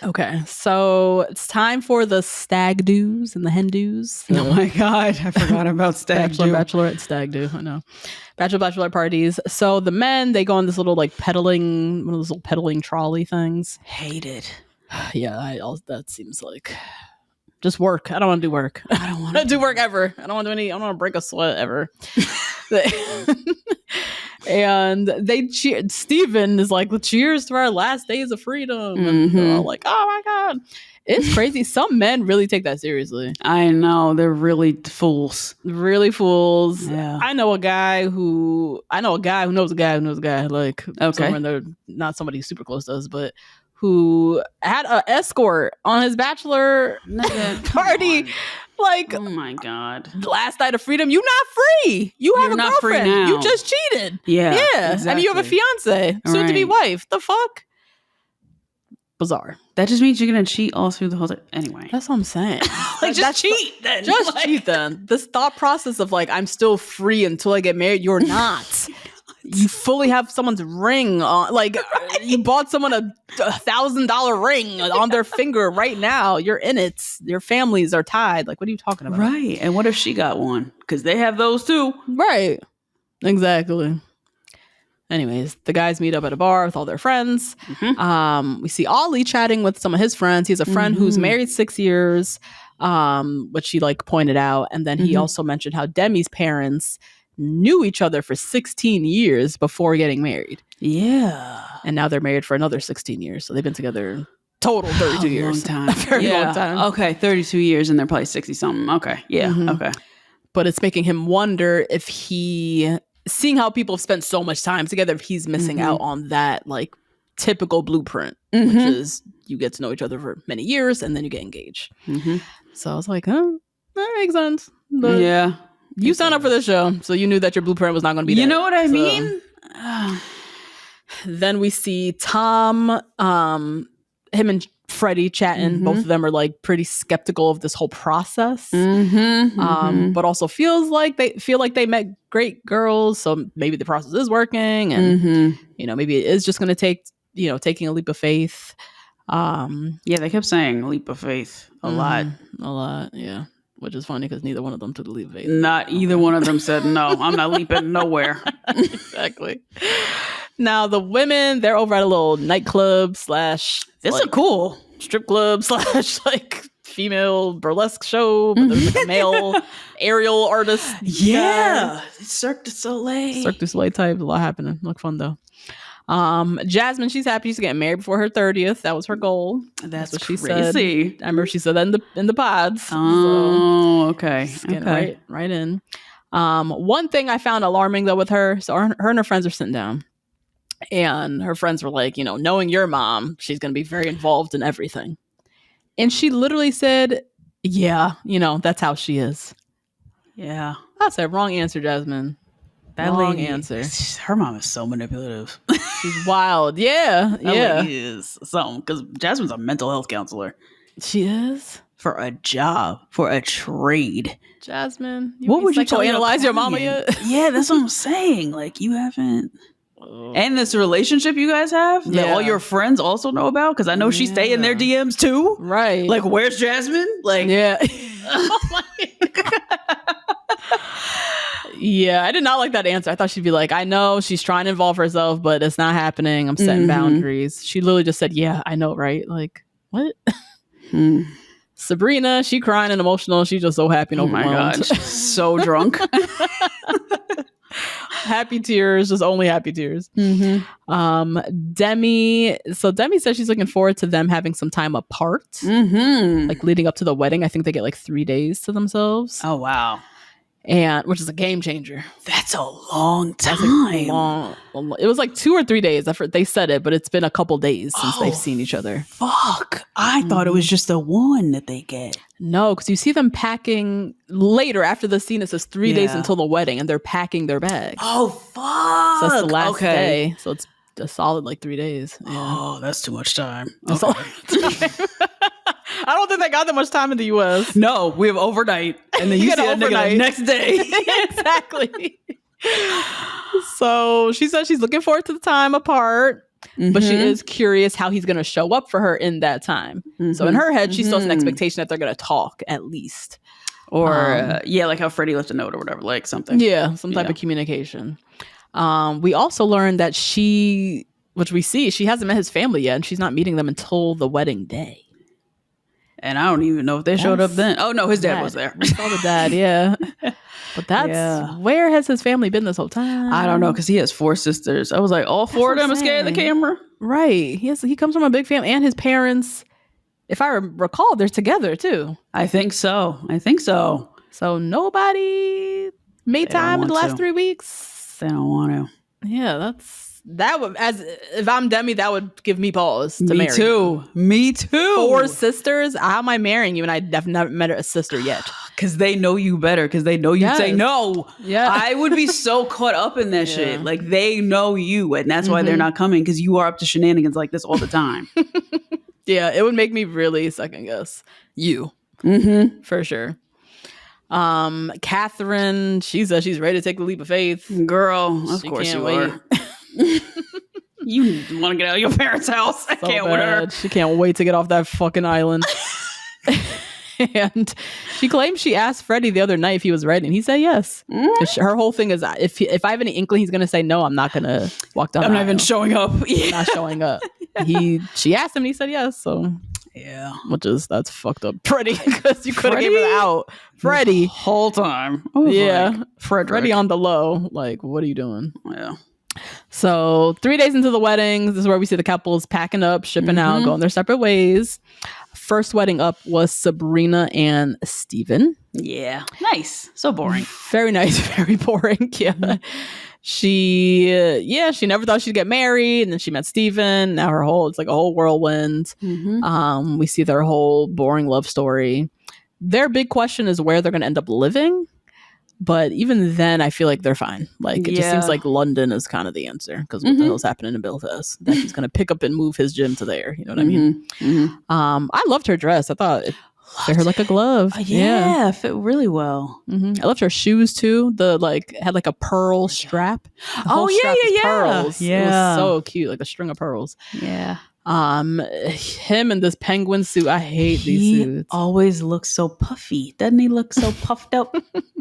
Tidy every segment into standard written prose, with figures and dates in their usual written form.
Okay, so it's time for the stag do's and the hen do's. Oh my God, I forgot about stag do. Bachelorette, stag do. I know. Bachelor parties. So the men, they go on this little like pedaling, one of those little pedaling trolley things. Hate it. Yeah, that seems like just work. I don't want to do work. I don't want to do work ever. I don't want to do any. I don't want to break a sweat ever. And they cheer. Steven is like, cheers to our last days of freedom. And they're all like, oh my God. It's crazy. Some men really take that seriously. I know. They're really fools. Really fools. Yeah. I know a guy who knows a guy who knows a guy. Like, okay. They're not somebody super close to us, but who had an escort on his bachelor party. Like, oh my God. Last night of freedom, you not free. You're have a girlfriend. Free now. You just cheated. Yeah. Exactly. And you have a fiance, soon to be wife. The fuck? Bizarre. That just means you're gonna cheat all through the whole time. Anyway. That's what I'm saying. Like, just cheat then. Just cheat then. This thought process of like, I'm still free until I get married. You're not. You fully have someone's ring on, like you bought someone a $1,000 ring on their finger right now. You're in it. Your families are tied. Like, what are you talking about? Right. And what if she got one? Because they have those too. Right. Exactly. Anyways, the guys meet up at a bar with all their friends. We see Ollie chatting with some of his friends. He has a friend who's married 6 years, which she like pointed out. And then he also mentioned how Demi's parents knew each other for 16 years before getting married. Yeah. And now they're married for another 16 years. So they've been together total 32 years. Long time. A very long time. Okay, 32 years and they're probably 60 something. Okay. Yeah. Okay. But it's making him wonder if seeing how people have spent so much time together, if he's missing out on that like typical blueprint, which is you get to know each other for many years and then you get engaged. So I was like, that makes sense. But yeah. You signed up for this show, so you knew that your blueprint was not going to be that. You know what I mean? Then we see Tom, him and Freddie chatting. Both of them are like pretty skeptical of this whole process, but also feel like they met great girls. So maybe the process is working, and maybe it is just going to take taking a leap of faith. Yeah, they kept saying leap of faith a lot, yeah. Which is funny because neither one of them took the leap of faith. Not either one of them said, no, I'm not leaping nowhere. Exactly. Now, the women, they're over at a little nightclub / This is cool strip club / like female burlesque show. But there's like a male aerial artist. Yeah. Cirque du Soleil. Cirque du Soleil type. A lot happening. Look fun, though. Jasmine, she's happy she's getting married before her 30th. That was her goal. That's what crazy. She said. I remember she said that in the pods. Oh, so okay. Okay. Right in. One thing I found alarming though with her, so her and her friends are sitting down, and her friends were like, knowing your mom, she's going to be very involved in everything. And she literally said, yeah, that's how she is. Yeah. I said, wrong answer, Jasmine. That wrong answer. Her mom is so manipulative. She's wild. Yeah. That lady is something. Because Jasmine's a mental health counselor. She is? For a job. For a trade. Jasmine. What would you analyze your mama yet? Yeah, that's what I'm saying. Like, you haven't. And this relationship you guys have that all your friends also know about, because I know she stay in their DMs too. Right. Like, where's Jasmine? Like, yeah. Oh my God. Yeah, I did not like that answer. I thought she'd be like, I know she's trying to involve herself, but it's not happening. I'm setting boundaries. She literally just said, yeah, I know, right? Like, what? Sabrina, she crying and emotional. She's just so happy and overwhelmed. Oh my God, she's so drunk. Happy tears, just only happy tears. Demi says she's looking forward to them having some time apart, like leading up to the wedding. I think they get like 3 days to themselves. Oh wow. And which is a game changer. That's a long time. It was like 2 or 3 days. They said it, but it's been a couple days since they've seen each other. Fuck. I thought it was just the one that they get. No, because you see them packing later after the scene. It says 3 days until the wedding, and they're packing their bags. Oh, fuck. So that's the last day. So it's a solid like 3 days. Yeah. Oh, that's too much time. I don't think they got that much time in the U.S. No, we have overnight, and then you see a nigga the next day. Exactly. So she says she's looking forward to the time apart. but she is curious how he's going to show up for her in that time. So in her head, she still has an expectation that they're going to talk at least. Or, like how Freddie left a note or whatever, like something. Yeah, some type of communication. We also learned that she hasn't met his family yet, and she's not meeting them until the wedding day. And I don't even know if they showed up then. Oh, no, his dad was there. We saw the dad, yeah. But where has his family been this whole time? I don't know, because he has 4 sisters. I was like, all 4 of them are scared of the camera? Right. He comes from a big family, and his parents, if I recall, they're together too. I think so. So nobody made time in the last 3 weeks. They don't want to. Yeah, that would, as if I'm Demi, that would give me pause to marry. Me too. 4 sisters. How am I marrying you? And I've never met a sister yet. Because they know you better. Because they know you'd say no. Yeah. I would be so caught up in that shit. Like, they know you, and that's why they're not coming. Because you are up to shenanigans like this all the time. Yeah, it would make me really second guess you. For sure. Catherine, she says she's ready to take the leap of faith. Girl, of course you are. You want to get out of your parents' house. I can't with her. She can't wait to get off that fucking island. And she claims she asked Freddie the other night if he was ready, and he said yes. Her whole thing is, if I have any inkling he's going to say no, I'm not going to walk down. I'm not even showing up. I'm not showing up. She asked him, and he said yes. So yeah, that's fucked up, Freddie, because you could have given it out, Freddie, the whole time. Yeah, like, Freddie on the low. Like, what are you doing? Yeah. So 3 days into the weddings, this is where we see the couples packing up, shipping out, going their separate ways. First wedding up was Sabrina and Steven. Yeah. Nice. So boring. Very nice. Very boring. Yeah. She never thought she'd get married. And then she met Steven. Now it's like a whole whirlwind. We see their whole boring love story. Their big question is where they're going to end up living. But even then, I feel like they're fine. Like, it just seems like London is kind of the answer. Because what the hell's happening in Belfast? That he's going to pick up and move his gym to there. You know what I mean? I loved her dress. I thought it fit her like a glove. Yeah, it fit really well. I loved her shoes, too. Had like a pearl strap. Yeah. Pearls. Yeah. It was so cute. Like a string of pearls. Yeah. Him in this penguin suit. I hate these suits. He always looks so puffy. Doesn't he look so puffed up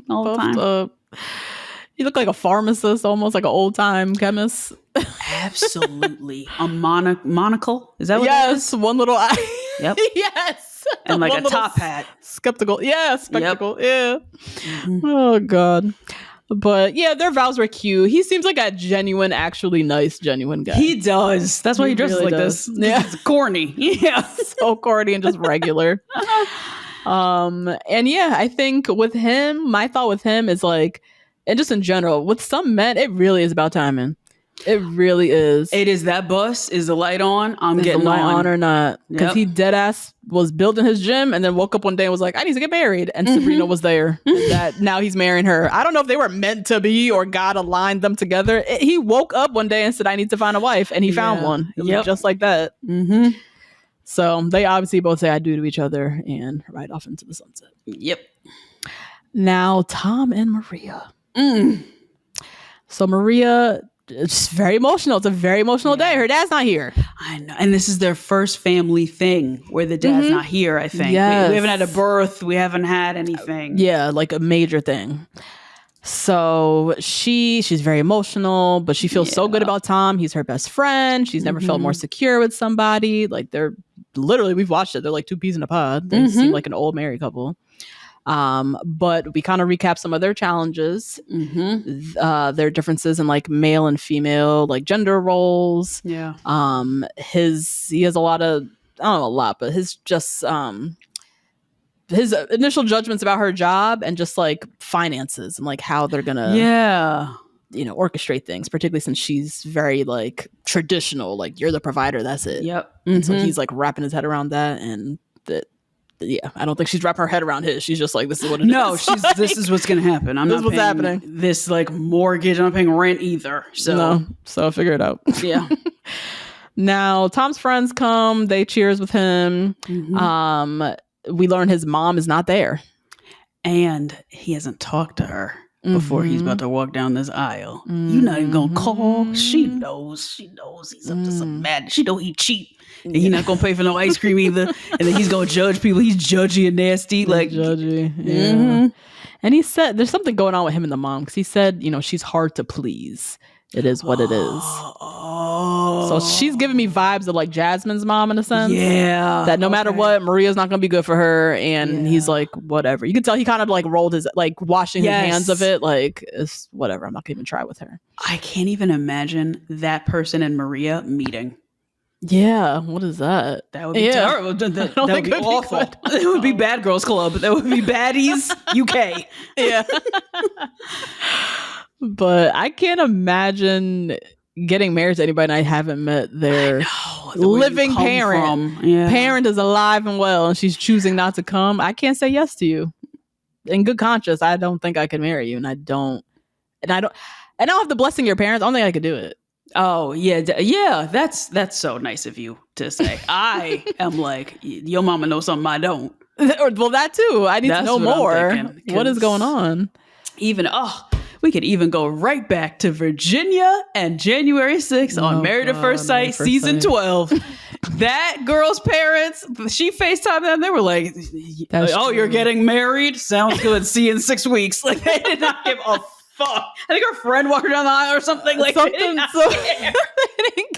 all the time? Up. He looked like a pharmacist, almost like an old time chemist. Absolutely. A monocle? Is that what that is? One little eye. Yep. Yes. And like a top hat. Skeptical. Yeah, spectacle. Yep. Yeah. Oh, God. But yeah, their vows were cute. He seems like a genuine, actually nice, genuine guy. He does. That's why he dresses really like this. Yeah. It's corny. Yeah. So corny and just regular. And yeah, I think with him, my thought with him is like, and just in general, with some men, it really is about timing. It really is. It is that bus. Is the light on? I'm getting the light on or not. Because he dead ass was building his gym and then woke up one day and was like, I need to get married. And Sabrina was there. That now he's marrying her. I don't know if they were meant to be or God aligned them together. He woke up one day and said, I need to find a wife. And he found one. Just like that. So they obviously both say I do to each other and ride off into the sunset. Yep. Now, Tom and Maria. So Maria... It's very emotional. It's a very emotional day. Her dad's not here. I know. And this is their first family thing where the dad's not here, I think. Yes. We haven't had a birth. We haven't had anything. Yeah, like a major thing. So she's very emotional, but she feels so good about Tom. He's her best friend. She's never felt more secure with somebody. Like they're literally, we've watched it. They're like 2 peas in a pod. They seem like an old married couple. But we kind of recap some of their challenges, their differences in like male and female, like gender roles. Yeah. He has a lot of, I don't know a lot, but his initial judgments about her job and just like finances and like how they're gonna, orchestrate things, particularly since she's very like traditional, like you're the provider, that's it. Yep. And so he's like wrapping his head around that, and I don't think she's wrapping her head around his. She's just like, this is what it is. No, this is what's going to happen. I'm this not what's happening. This like mortgage. I'm not paying rent either. So figure it out. Yeah. Now, Tom's friends come. They cheers with him. We learn his mom is not there. And he hasn't talked to her. before he's about to walk down this aisle. You're not even gonna call. She knows he's up to some madness. She know he cheap. And he's not gonna pay for no ice cream either. And then he's gonna judge people. He's judgy and nasty. Like judgy. Yeah. And he said there's something going on with him and the mom, because he said, she's hard to please. It is what it is. So she's giving me vibes of like Jasmine's mom in a sense. Yeah. That no matter what, Maria's not going to be good for her. And he's like, whatever. You can tell he kind of like rolled his, like washing his hands of it. Like, it's whatever. I'm not going to even try with her. I can't even imagine that person and Maria meeting. Yeah. What is that? That would be terrible. That would be awful. It would be Bad Girls Club. That would be Baddies UK. Yeah. But I can't imagine getting married to anybody and I haven't met their living parent. Yeah. Parent is alive and well and she's choosing not to come. I can't say yes to you. In good conscience, I don't think I can marry you, and I don't have the blessing of your parents. I don't think I could do it. Oh yeah. That's so nice of you to say. I am like, your mama knows something I don't. Well, that too. I need to know more. What is going on? We could even go right back to Virginia and January 6th on Married at First Sight, season 12. That girl's parents, she FaceTimed them. They were like, you're getting married? Sounds good. See you in 6 weeks. Like, they did not give a fuck. I think her friend walked her down the aisle or something. Like, they didn't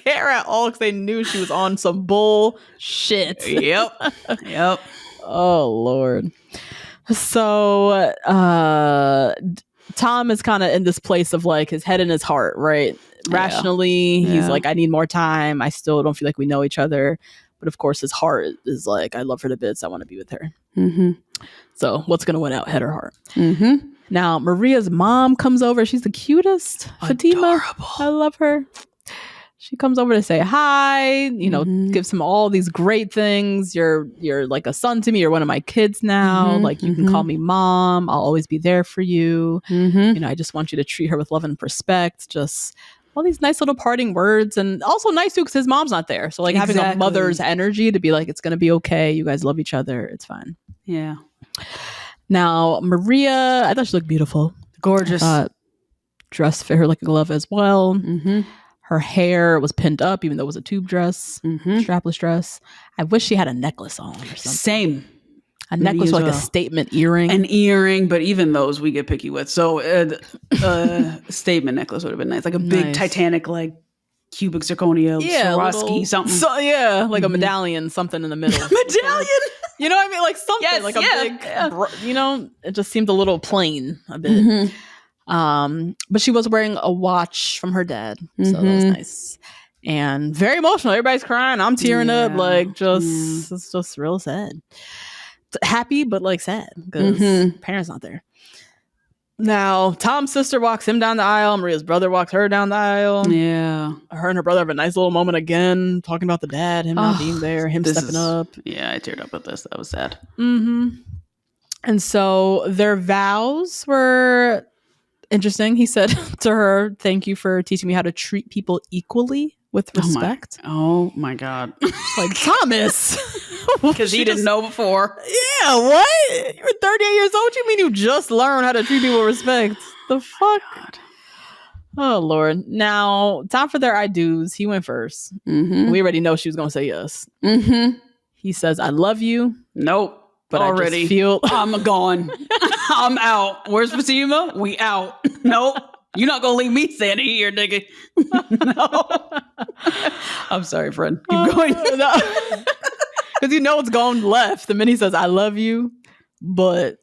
care at all because they knew she was on some bullshit. Yep. Oh, Lord. So, Tom is kind of in this place of like his head in his heart, right? Rationally, he's like, I need more time. I still don't feel like we know each other. But of course, his heart is like, I love her to bits. I want to be with her. Mm-hmm. So what's going to win out, head or heart? Mm-hmm. Now, Maria's mom comes over. She's the cutest. Fatima. I love her. She comes over to say hi, gives him all these great things. You're like a son to me. You're one of my kids now. Like, you can call me mom. I'll always be there for you. I just want you to treat her with love and respect. Just all these nice little parting words. And also nice too, because his mom's not there. So like having a mother's energy to be like, it's going to be okay. You guys love each other. It's fine. Yeah. Now, Maria, I thought she looked beautiful. Gorgeous. Dress fit her like a glove as well. Mm-hmm. Her hair was pinned up, even though it was a tube dress, strapless dress. I wish she had a necklace on or something. Same. A necklace or like a statement earring. An earring, but even those we get picky with. So statement necklace would have been nice. Like a big Titanic, like cubic zirconia, Swarovski, something. So, like a medallion, something in the middle. Medallion? You know what I mean? Like something, like a big, it just seemed a little plain a bit. Mm-hmm. But she was wearing a watch from her dad. So that was nice. And very emotional. Everybody's crying. I'm tearing up. Like, it's just real sad. Happy, but like sad because parents not there. Now, Tom's sister walks him down the aisle. Maria's brother walks her down the aisle. Yeah. Her and her brother have a nice little moment again, talking about the dad, him not being there, him stepping up. Yeah, I teared up at this. That was sad. Mm-hmm. And so their vows were interesting. He said to her, "Thank you for teaching me how to treat people equally with respect." Oh my God. Like, Thomas. Because he didn't know before. Yeah, what? You're 38 years old? What you mean you just learned how to treat people with respect? The fuck? Oh, Lord. Now, time for their I do's. He went first. Mm-hmm. We already know she was going to say yes. Mm-hmm. He says, I love you. Nope. But already. I just feel... I'm gone. I'm out. Where's Fatima? We out. Nope. You're not going to leave me standing here, nigga. No. I'm sorry, friend. Keep going. Because it's going left. The minute he says, I love you. But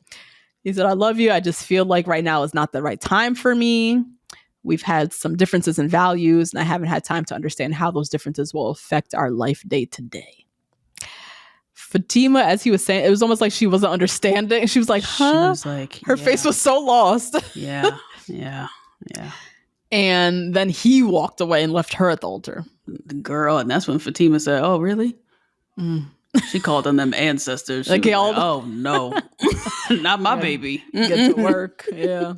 he said, I love you. I just feel like right now is not the right time for me. We've had some differences in values, and I haven't had time to understand how those differences will affect our life day to day. Fatima, as he was saying, it was almost like she wasn't understanding. She was like, huh? She was like, her face was so lost. Yeah. And then he walked away and left her at the altar. The girl, and that's when Fatima said, oh, really? She called on them ancestors. Like, oh, no. Not my baby. Get to work. Yeah.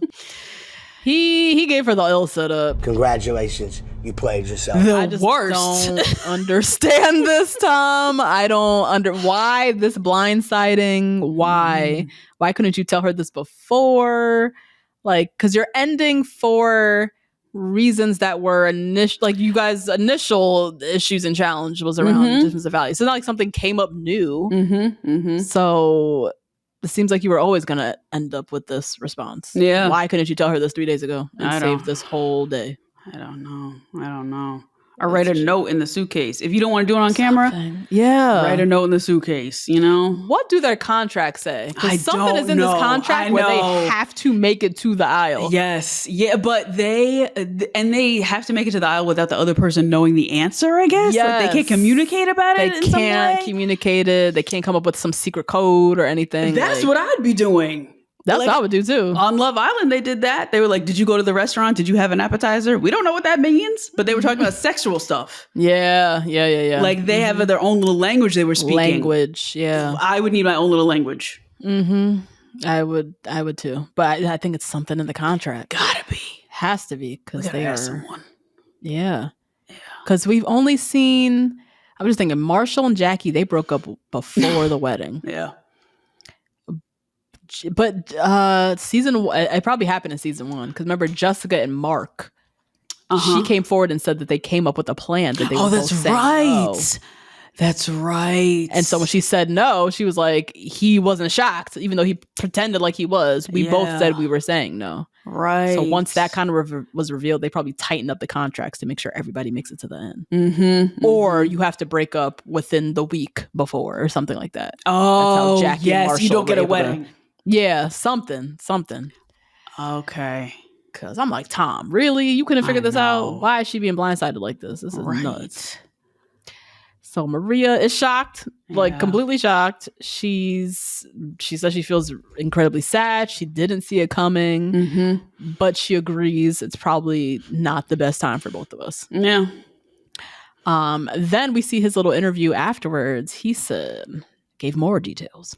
He gave her the ill setup. Congratulations. You played yourself. I just don't understand this, Tom. I don't why this blindsiding? Why couldn't you tell her this before? Like, because you're ending for reasons that were you guys' initial issues and challenge was around difference of value. So it's not like something came up new. So it seems like you were always going to end up with this response. Yeah. Why couldn't you tell her this 3 days ago and save this whole day? I don't know. Or write a note in the suitcase. If you don't want to do it on camera, write a note in the suitcase, you know? What do their contracts say? I something is in this contract where they have to make it to the aisle. Yes. Yeah, but they have to make it to the aisle without the other person knowing the answer, I guess? Yes. Like they can't communicate about it They can't communicate it. They can't come up with some secret code or anything. That's what I'd be doing. That's what I would do too. On Love Island, they did that. They were like, did you go to the restaurant? Did you have an appetizer? We don't know what that means, but they were talking about sexual stuff. Yeah. Like they have their own little language they were speaking. I would need my own little language. I would too. But I think it's something in the contract. Gotta be. Has to be because they are someone. Yeah. Because we've only seen, I was just thinking Marshall and Jackie, they broke up before the wedding. Yeah. But it probably happened in season 1 because remember Jessica and Mark, she came forward and said that they came up with a plan that they were both saying no. That's right. And so when she said no, she was like, he wasn't shocked, even though he pretended like he was. We both said we were saying no. Right. So once that kind of was revealed, they probably tightened up the contracts to make sure everybody makes it to the end. Or you have to break up within the week before or something like that. Oh, that's how Jackie and Marshall you don't get a wedding. Yeah, something. Okay. Because I'm like, Tom, really? You couldn't figure this out? Why is she being blindsided like this? This is nuts. So Maria is shocked, like completely shocked. She says she feels incredibly sad. She didn't see it coming, but she agrees it's probably not the best time for both of us. Yeah. Then we see his little interview afterwards. He gave more details.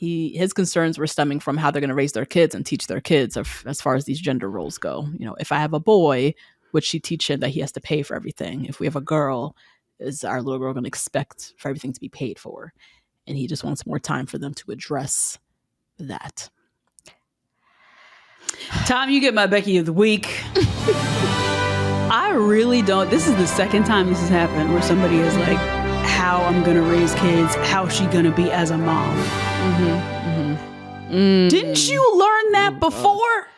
His concerns were stemming from how they're going to raise their kids and teach their kids as far as these gender roles go. You know, if I have a boy, would she teach him that he has to pay for everything? If we have a girl, is our little girl going to expect for everything to be paid for? And he just wants more time for them to address that. Tom, you get my Becky of the week. I really don't. This is the second time this has happened where somebody is like, how I'm going to raise kids, how she going to be as a mom. Didn't you learn that before?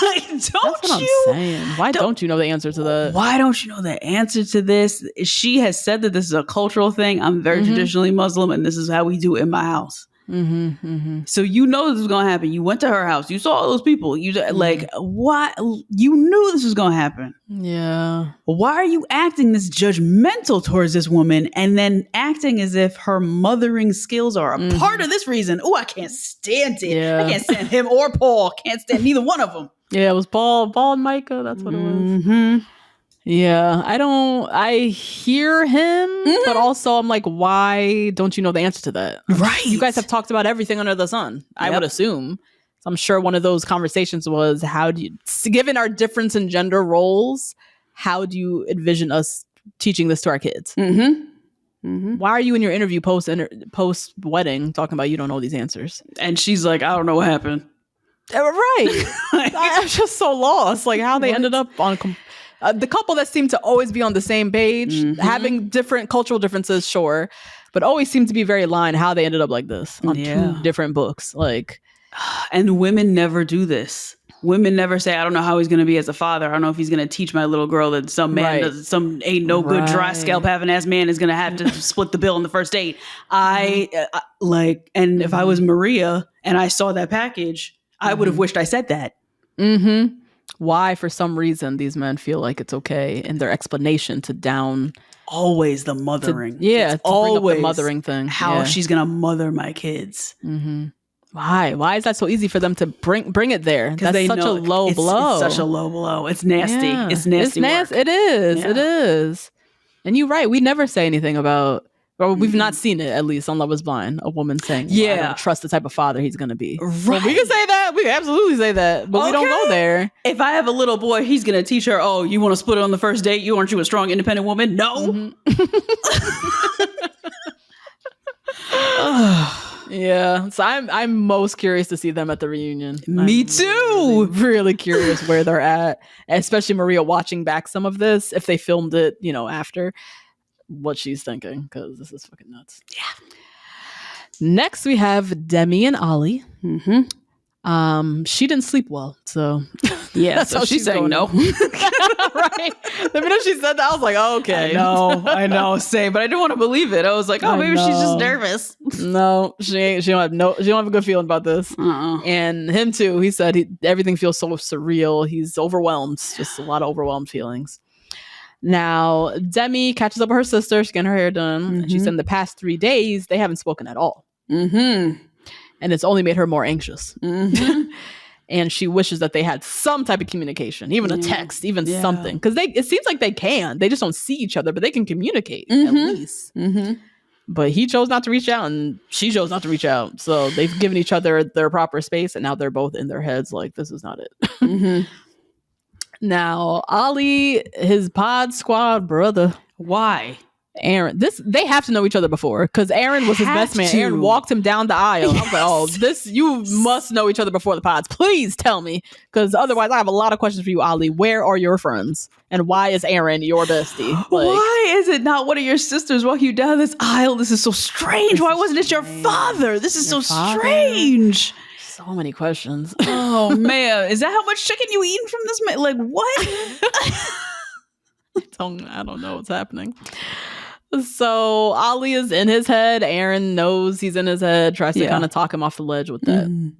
Like, That's what I'm saying. Why don't you know the answer to that? Why don't you know the answer to this? She has said that this is a cultural thing. I'm very traditionally Muslim, and this is how we do it in my house. So you know this was going to happen. You went to her house. You saw all those people. You like, what? You knew this was going to happen. Yeah. Why are you acting this judgmental towards this woman and then acting as if her mothering skills are a part of this reason? Oh, I can't stand it. Yeah. I can't stand him or Paul. Can't stand neither one of them. Yeah, it was Paul and Micah. That's what it was. Yeah, I hear him, but also I'm like, why don't you know the answer to that? Right. You guys have talked about everything under the sun, I would assume. So I'm sure one of those conversations was, given our difference in gender roles, how do you envision us teaching this to our kids? Why are you in your interview post wedding talking about you don't know these answers? And she's like, I don't know what happened. Right. I'm just so lost. Like how they ended up on... the couple that seemed to always be on the same page, having different cultural differences, sure, but always seemed to be very aligned. How they ended up like this on two different books, like, and women never do this. Women never say, "I don't know how he's going to be as a father. I don't know if he's going to teach my little girl that some man, some ain't no good dry scalp having ass man is going to have to split the bill on the first date." And if I was Maria and I saw that package, I would have wished I said that. Why, for some reason, these men feel like it's okay in their explanation to down... Always the mothering. To always bring up the mothering thing. How she's going to mother my kids. Why? Why is that so easy for them to bring it there? That's such a low blow. It's such a low blow. It's nasty. Yeah. It's nasty work. It is. Yeah. It is. And you're right. We never say anything about... Or we've not seen it, at least, on Love is Blind. A woman saying, I don't trust the type of father he's going to be. Right. Well, we can say that. We can absolutely say that. But we don't go there. If I have a little boy, he's going to teach her, oh, you want to split it on the first date? Aren't you a strong, independent woman? No. Yeah, so I'm most curious to see them at the reunion. Me too. Really curious where they're at, especially Maria watching back some of this if they filmed it, after, what she's thinking, because this is fucking nuts. Yeah. Next we have Demi and Ollie. She didn't sleep well, so yeah, that's so how she's saying no. Right. The minute she said that, I was like, oh, okay. I know. Same, but I didn't want to believe it. I was like, oh, maybe she's just nervous. No, she ain't. She don't have a good feeling about this. And him too. He said everything feels so surreal. He's overwhelmed. Just a lot of overwhelmed feelings. Now, Demi catches up with her sister. She's getting her hair done. And she said in the past 3 days, they haven't spoken at all. And it's only made her more anxious. And she wishes that they had some type of communication, even a text, even something. Because it seems like they can. They just don't see each other, but they can communicate at least. But he chose not to reach out and she chose not to reach out. So they've given each other their proper space and now they're both in their heads like, this is not it. Now, Ollie, his pod squad brother. Why? Aaron, they have to know each other before because Aaron was his best man. Aaron walked him down the aisle. I was like, oh, you must know each other before the pods. Please tell me, because otherwise I have a lot of questions for you, Ollie. Where are your friends? And why is Aaron your bestie? Why is it not one of your sisters walking you down this aisle? This is so strange. Why wasn't it your father? This is so strange. So many questions. Oh, man. Is that how much chicken you eating from this man? Like, what? I don't know what's happening. So Ollie is in his head. Aaron knows he's in his head, tries to kind of talk him off the ledge with that.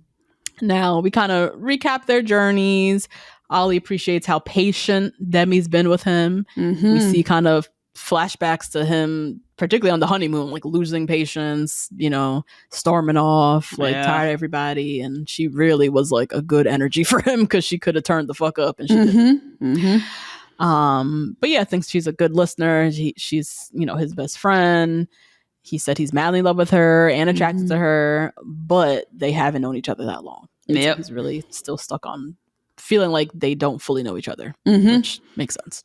Now we kind of recap their journeys. Ollie appreciates how patient Demi's been with him. We see kind of flashbacks to him, particularly on the honeymoon, like losing patience, storming off, like tired of everybody. And she really was like a good energy for him because she could have turned the fuck up and she didn't. But yeah, thinks she's a good listener. She's his best friend. He said he's madly in love with her and attracted to her, but they haven't known each other that long. So he's really still stuck on feeling like they don't fully know each other, which makes sense.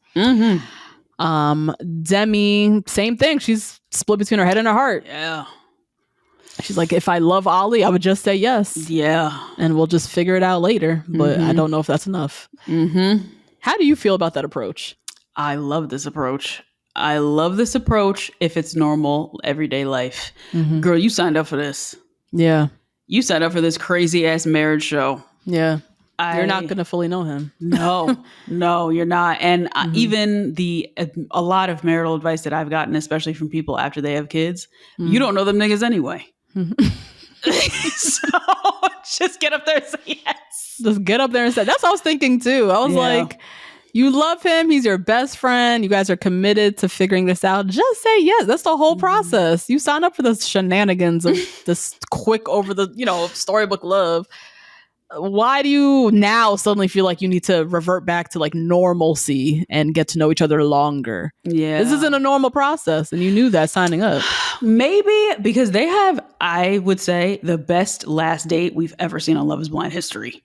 Demi, same thing. She's split between her head and her heart. Yeah. She's like, if I love Ollie, I would just say yes. Yeah. And we'll just figure it out later. But I don't know if that's enough. How do you feel about that approach? I love this approach. If it's normal, everyday life. Girl, you signed up for this. Yeah. You signed up for this crazy ass marriage show. Yeah. You're not going to fully know him. No, you're not. And even a lot of marital advice that I've gotten, especially from people after they have kids, you don't know them niggas anyway. So just get up there and say yes. Just get up there and say, that's what I was thinking too. I was like, you love him. He's your best friend. You guys are committed to figuring this out. Just say yes. That's the whole process. You sign up for the shenanigans of this quick over the, storybook love. Why do you now suddenly feel like you need to revert back to like normalcy and get to know each other longer? Yeah. This isn't a normal process. And you knew that signing up. Maybe because they have, I would say, the best last date we've ever seen on Love is Blind history.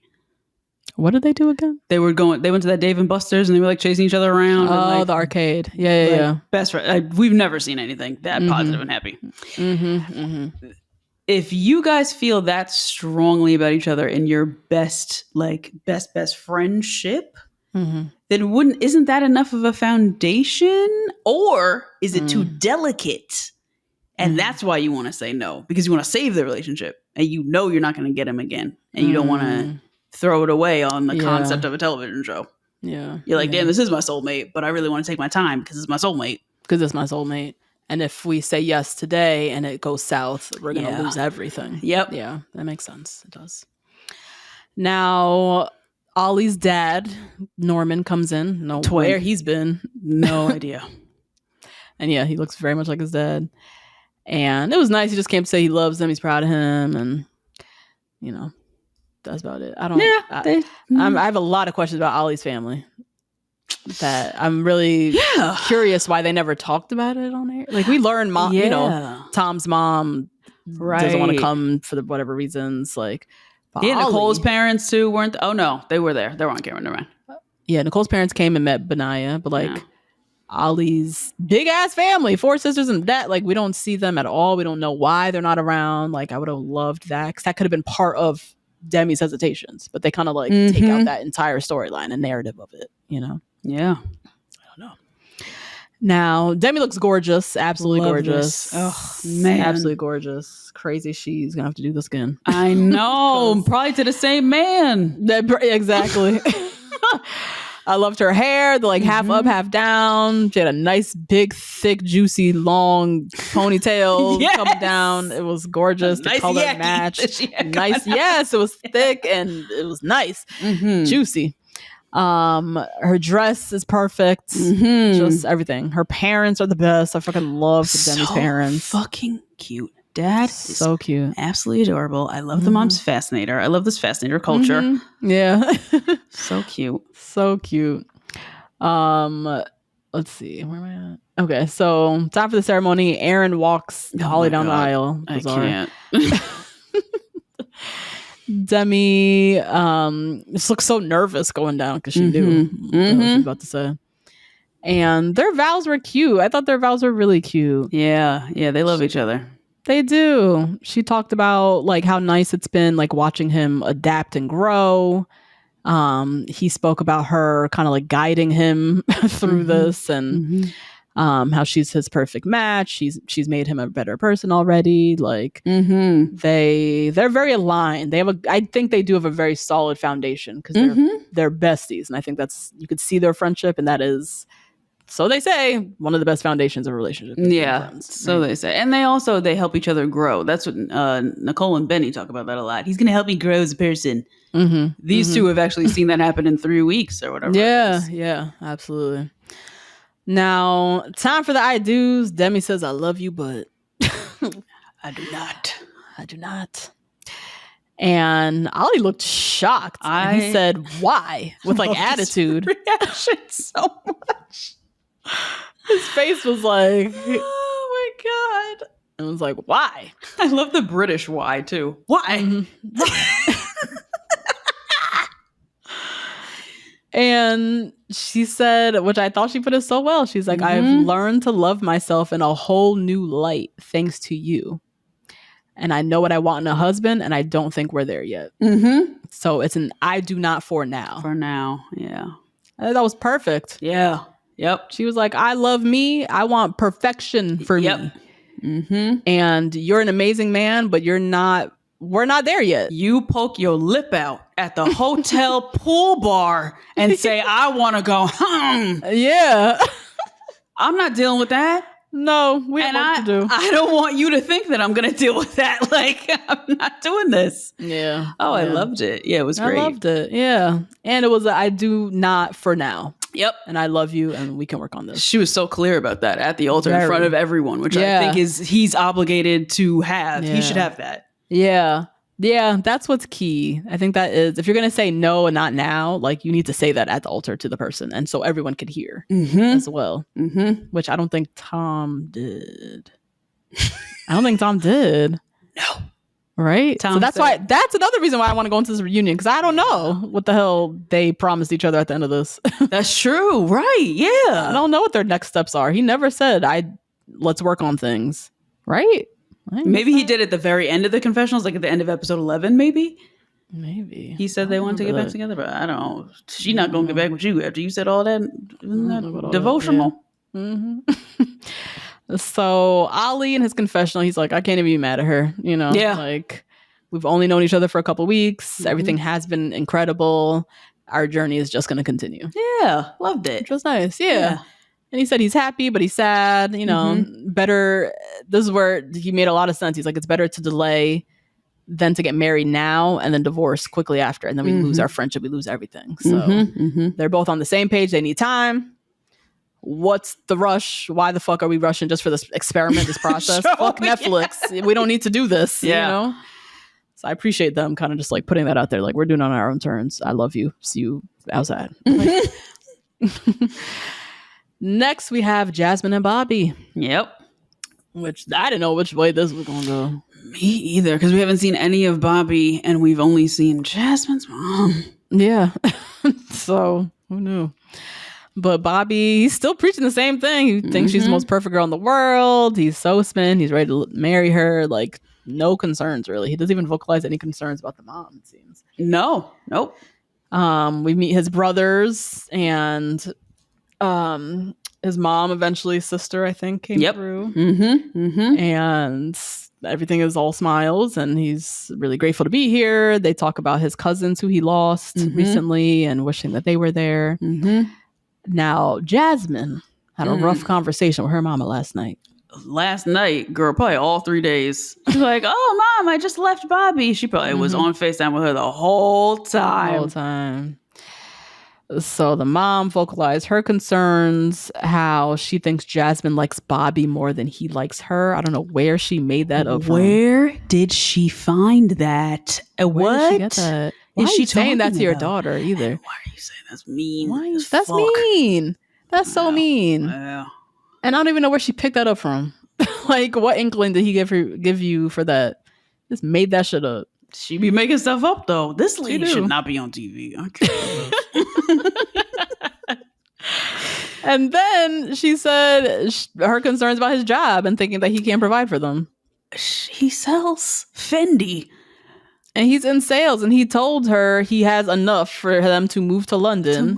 What did they do again? They went to that Dave and Buster's and they were like chasing each other around. Oh, the arcade. Yeah. Best friend. We've never seen anything that positive and happy. If you guys feel that strongly about each other in your best friendship, then isn't that enough of a foundation? Or is it too delicate? And that's why you want to say no, because you want to save the relationship and you're not going to get him again. And you don't want to throw it away on the concept of a television show. Yeah. You're like, damn, this is my soulmate, but I really want to take my time because it's my soulmate. And if we say yes today and it goes south, we're going to lose everything. Yep. Yeah, that makes sense. It does. Now, Ollie's dad, Norman, comes in. No, where he's been. No idea. And yeah, he looks very much like his dad. And it was nice. He just came to say he loves him. He's proud of him. And, that's about it. I have a lot of questions about Ollie's family. That I'm really curious why they never talked about it on air. Like we learned, Tom's mom doesn't want to come for whatever reasons. Like, Nicole's parents too weren't. Oh no, they were there. They were on camera. Never mind. Yeah, Nicole's parents came and met Benaya, but Ollie's big ass family, 4 sisters and that, like, we don't see them at all. We don't know why they're not around. Like, I would have loved that because that could have been part of Demi's hesitations, but they kind of like take out that entire storyline and narrative of it, you know? Yeah. I don't know. Now, Demi looks gorgeous. Absolutely gorgeous. Oh, man. Absolutely gorgeous. Crazy she's gonna have to do this again. I know. Probably to the same man. Exactly. I loved her hair, the like half up, half down. She had a nice, big, thick, juicy, long ponytail coming down. It was gorgeous. The color matched. Nice. Yes, it was thick and it was nice. Juicy. Her dress is perfect. Just everything. Her parents are the best. I fucking love Demi's parents. Fucking cute. Dad is so cute. Absolutely adorable. I love the mom's fascinator. I love this fascinator culture. Yeah. So cute. So cute. Let's see. Where am I at? Okay, so time for the ceremony. Aaron walks Holly down the aisle. Bizarre. I can't. Demi just looks so nervous going down because she knew what she was about to say. And their vows were cute. I thought their vows were really cute. Yeah, they love each other. They do. She talked about like how nice it's been like watching him adapt and grow. He spoke about her kind of like guiding him through this and how she's his perfect match. She's made him a better person already. Like they're very aligned. I think they do have a very solid foundation because they're besties. And I think you could see their friendship, and that is, so they say, one of the best foundations of a relationship. Yeah, friends, so they say. And they help each other grow. That's what Nicole and Benny talk about that a lot. He's going to help me grow as a person. These two have actually seen that happen in 3 weeks or whatever. Yeah, absolutely. Now, time for the I do's. Demi says, I love you, but I do not. And Ollie looked shocked. And he said, why? With like attitude. Reaction so much. His face was like, oh my God. It was like, why? I love the British why too. Why? And she said, which I thought she put it so well. She's like, I've learned to love myself in a whole new light thanks to you. And I know what I want in a husband, and I don't think we're there yet. So it's an I do not for now. For now, yeah. That was perfect. Yeah. Yep. She was like, I love me. I want perfection for me. And you're an amazing man, but we're not there yet. You poke your lip out at the hotel pool bar and say, I want to go home. Yeah. I'm not dealing with that. No, we have work to do. I don't want you to think that I'm going to deal with that. Like, I'm not doing this. Yeah. Oh, I loved it. Yeah, it was great. I loved it. Yeah. And it was I do not for now. Yep. And I love you, and we can work on this. She was so clear about that at the altar in front of everyone, which I think he's obligated to have. He should have that. Yeah. Yeah, that's what's key. I think that is, if you're going to say no and not now, like you need to say that at the altar to the person. And so everyone could hear as well, which I don't think Tom did. No. Right? Tom so that's another reason why I want to go into this reunion, because I don't know what the hell they promised each other at the end of this. That's true. Right. Yeah. I don't know what their next steps are. He never said, let's work on things. Right? Maybe he did at the very end of the confessionals, like at the end of episode 11, maybe. He said they wanted to get back together, but I don't know. She's not going to get back with you after you said all that. Isn't that devotional? So Ollie in his confessional, he's like, I can't even be mad at her. You know, like we've only known each other for a couple weeks. Everything has been incredible. Our journey is just going to continue. Yeah, loved it. Which was nice. Yeah. And he said he's happy, but he's sad, you know, better. This is where he made a lot of sense. He's like, it's better to delay than to get married now and then divorce quickly after. And then we lose our friendship. We lose everything. So they're both on the same page. They need time. What's the rush? Why the fuck are we rushing just for this experiment, this process? Fuck Netflix. We don't need to do this, you know? So I appreciate them kind of just like putting that out there. Like, we're doing it on our own terms. I love you. See you outside. Next, we have Jasmine and Bobby. Yep. Which I didn't know which way this was going to go. Me either, because we haven't seen any of Bobby and we've only seen Jasmine's mom. Yeah. So, who knew? But Bobby, he's still preaching the same thing. He thinks she's the most perfect girl in the world. He's so spent. He's ready to marry her. Like, no concerns, really. He doesn't even vocalize any concerns about the mom, it seems. Nope. We meet his brothers, and his mom, eventually sister, I think, came through. And everything is all smiles, and he's really grateful to be here. They talk about his cousins who he lost recently and wishing that they were there. Now, Jasmine had a rough conversation with her mama last night. Last night, girl, probably all 3 days. She's like, oh, Mom, I just left Bobby. She probably was on FaceTime with her the whole time. So the mom vocalized her concerns, how she thinks Jasmine likes Bobby more than he likes her. I don't know where she made that up from. Where did she find that? Where did she get that? Why is she saying that to your daughter either? Why are you saying that's mean? That's mean. That's so mean. Yeah. And I don't even know where she picked that up from. Like, what inkling did he give you for that? Just made that shit up. She be making stuff up, though. This lady should not be on TV. I can't. And then she said her concerns about his job and thinking that he can't provide for them. He sells Fendi. And he's in sales, and he told her he has enough for them to move to London.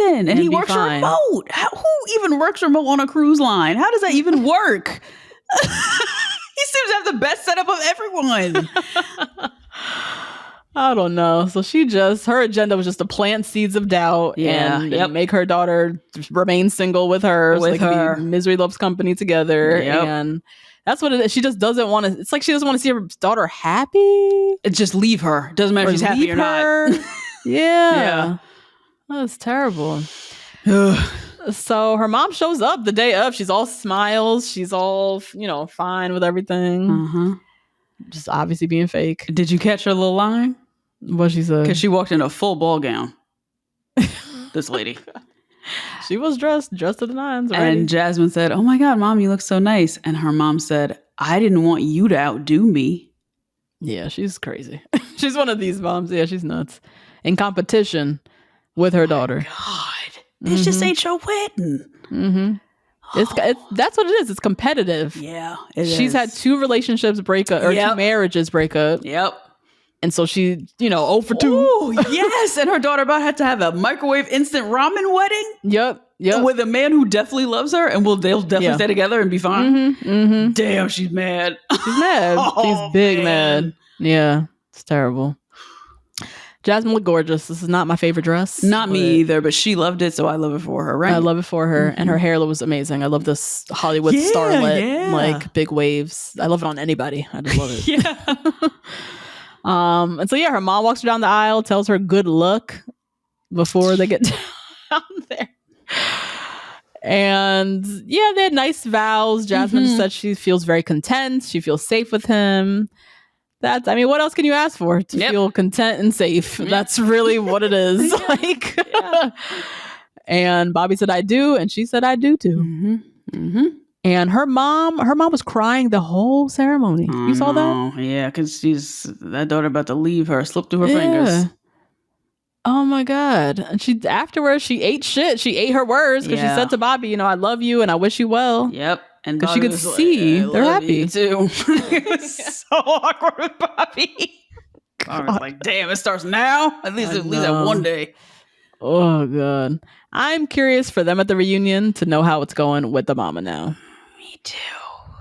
And he works remote. Who even works remote on a cruise line? How does that even work? He seems to have the best setup of everyone. I don't know. So her agenda was just to plant seeds of doubt and make her daughter remain single with her. So they can be misery loves company together. And that's what it is. She just doesn't want to. It's like she doesn't want to see her daughter happy. Just leave her. Doesn't matter if she's happy or not. Yeah. That's terrible. So her mom shows up the day of. She's all smiles. She's all, fine with everything. Just obviously being fake. Did you catch her little line? What she said? Because she walked in a full ball gown. This lady. She was dressed to the nines. Already. And Jasmine said, oh my God, Mom, you look so nice. And her mom said, I didn't want you to outdo me. Yeah, she's crazy. She's one of these moms. Yeah, she's nuts. In competition with her daughter. God, this just ain't your wedding. It's that's what it is. It's competitive. Yeah, she's had 2 relationships break up, or 2 marriages break up. Yep. And so she, 0 for 2. Oh, yes. And her daughter about had to have a microwave instant ramen wedding. Yep. With a man who definitely loves her, and they'll definitely stay together and be fine. Damn, she's mad. She's mad. She's big mad. Yeah, it's terrible. Jasmine looked gorgeous. This is not my favorite dress. Not me either, but she loved it, so I love it for her, right? I love it for her. And her hair was amazing. I love this Hollywood starlet, like big waves. I love it on anybody. I just love it. And so her mom walks her down the aisle, tells her good luck before they get down there. And they had nice vows. Jasmine said she feels very content. She feels safe with him. What else can you ask for to feel content and safe? That's really what it is. And Bobby said, I do. And she said, I do too. And her mom was crying the whole ceremony. You saw that? Yeah, because that daughter about to leave her, slipped through her fingers. Oh my God. And afterwards, she ate shit. She ate her words because she said to Bobby, I love you and I wish you well. Yep. And because she could see they're happy too. It was so awkward with Bobby. I was like, damn, it starts now? At least that one day. Oh God. I'm curious for them at the reunion to know how it's going with the mama now. Me too.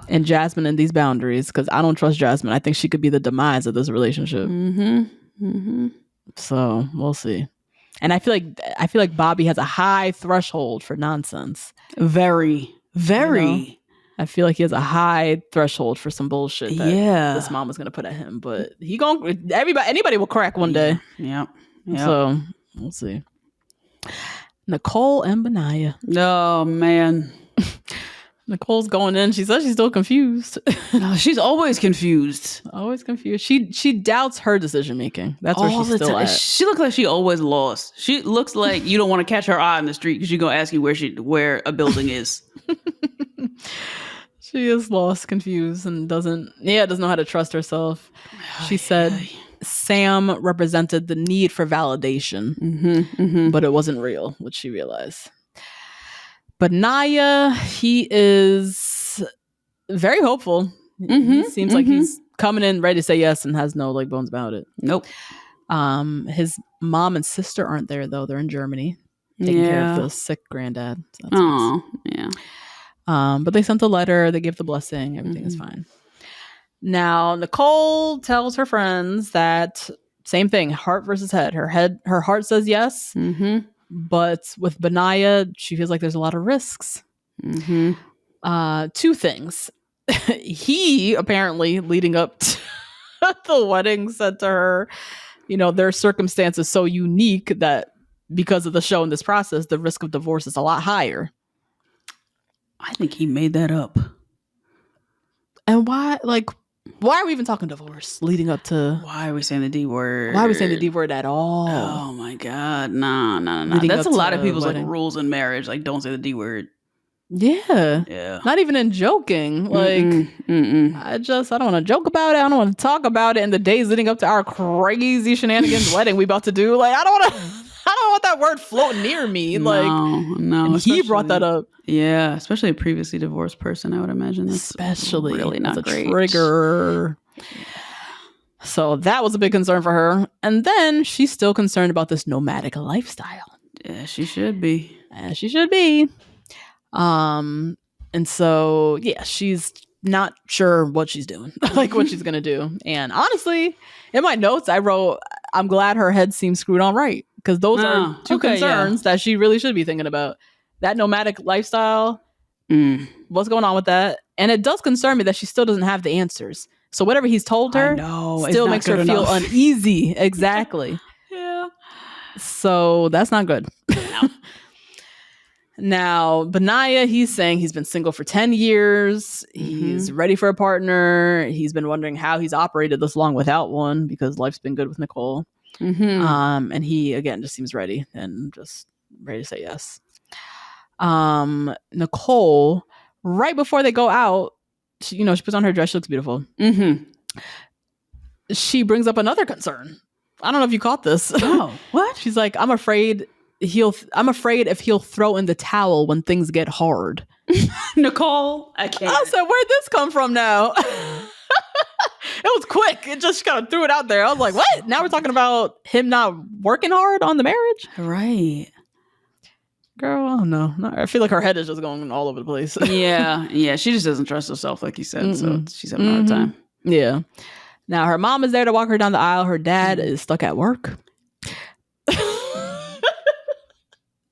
And Jasmine and these boundaries, because I don't trust Jasmine. I think she could be the demise of this relationship. So we'll see. And I feel like Bobby has a high threshold for nonsense. Very. I feel like he has a high threshold for some bullshit that this mom was gonna put at him. But anybody will crack one day. Yep. So we'll see. Nicole and Benaya. Oh man. Nicole's going in. She says she's still confused. No, she's always confused. Always confused. She doubts her decision making. That's where she's still at. She looks like she always lost. She looks like you don't want to catch her eye on the street because she's gonna ask you where a building is. She is lost, confused, and doesn't know how to trust herself. She said Sam represented the need for validation, but it wasn't real, which she realized. But Naya, he is very hopeful. He seems like he's coming in ready to say yes and has no like bones about it. Nope. His mom and sister aren't there though. They're in Germany taking care of the sick granddad. So that's oh, nice. Yeah. But they sent the letter. They gave the blessing. Everything is fine. Now Nicole tells her friends that same thing, heart versus head. Her heart says yes, but with Benaya, she feels like there's a lot of risks. Two things. He apparently, leading up to the wedding, said to her, their circumstances so unique that because of the show and this process, the risk of divorce is a lot higher. I think he made that up. And why are we even talking divorce leading up to... Why are we saying the D word? Why are we saying the D word at all? Oh my God. Nah. That's a lot of people's like rules in marriage. Like, don't say the D word. Yeah. Not even in joking. Like, I don't want to joke about it. I don't want to talk about it in the days leading up to our crazy shenanigans wedding we about to do. Like, I don't want that word floating near me. Like, no. And he brought that up. Yeah, especially a previously divorced person, I would imagine. That's especially really not great. Trigger. So that was a big concern for her. And then she's still concerned about this nomadic lifestyle. Yeah, she should be. And so, yeah, she's not sure what she's doing, like what she's going to do. And honestly, in my notes, I wrote, I'm glad her head seems screwed on right. Because those are two concerns that she really should be thinking about. That nomadic lifestyle, what's going on with that? And it does concern me that she still doesn't have the answers. So whatever he's told her still makes her feel uneasy. Exactly. Yeah. So that's not good. No. Now, Benaya, he's saying he's been single for 10 years. He's ready for a partner. He's been wondering how he's operated this long without one because life's been good with Nicole. And he, again, just seems ready and just ready to say yes. Nicole, right before they go out, she puts on her dress. She looks beautiful. She brings up another concern. I don't know if you caught this. Oh, what? She's like, I'm afraid if he'll throw in the towel when things get hard. Nicole, I can't. I said, where'd this come from now? It was quick. It just kind of threw it out there. I was like, what? Now we're talking about him not working hard on the marriage? Right. Girl, I don't know. I feel like her head is just going all over the place. Yeah. She just doesn't trust herself, like you said. So she's having a hard time. Yeah. Now, her mom is there to walk her down the aisle. Her dad is stuck at work.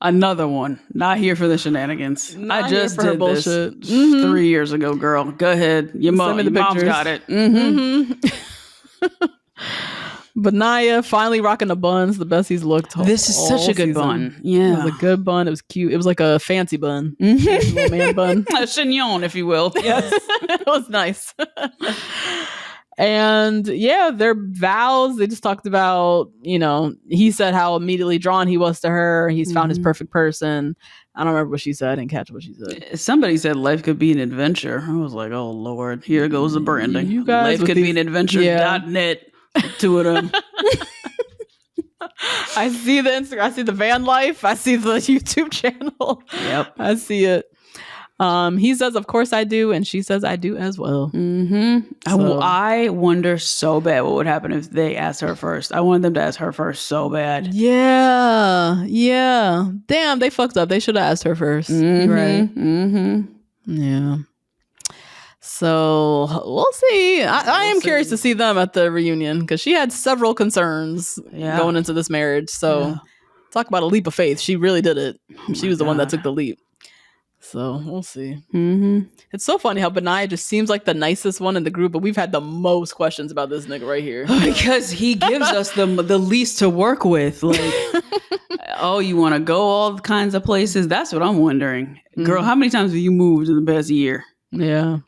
Another one. Not here for the shenanigans. I just did this bullshit. 3 years ago, girl. Go ahead. Your mom's got it. Benaya finally rocking the buns, the best he's looked. This is such a good bun. Yeah. It was a good bun. It was cute. It was like a fancy bun. A little man bun. A chignon, if you will. Yes. It was nice. And yeah, their vows, they just talked about, he said how immediately drawn he was to her. He's found his perfect person. I don't remember what she said. I didn't catch what she said. Somebody said life could be an adventure. I was like, oh, Lord, here goes the branding. You guys life could be an adventure.net. Two of them. I see the Instagram. I see the van life. I see the YouTube channel. Yep. I see it. He says, of course I do. And she says, I do as well. So, I wonder so bad what would happen if they asked her first. I wanted them to ask her first so bad. Yeah. Damn, they fucked up. They should have asked her first. Right. Yeah. So we'll see. I am curious to see them at the reunion because she had several concerns going into this marriage. So talk about a leap of faith. She really did it. She was the one that took the leap. So we'll see. It's so funny how Benaya just seems like the nicest one in the group, but we've had the most questions about this nigga right here. Because he gives us the least to work with. Like, oh, you want to go all kinds of places? That's what I'm wondering. Girl, how many times have you moved in the past year? Yeah.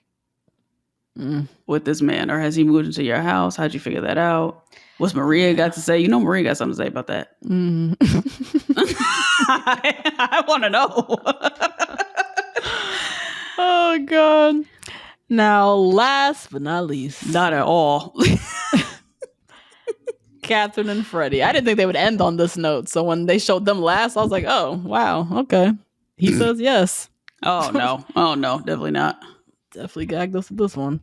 With this man, or has he moved into your house? How'd you figure that out? What's Maria got to say? Maria got something to say about that. I want to know. Oh God. Now, last but not least, not at all, Catherine and Freddie. I didn't think they would end on this note. So when they showed them last, I was like, oh wow, okay. He says yes. Oh no, definitely not. Definitely gagged us with this one.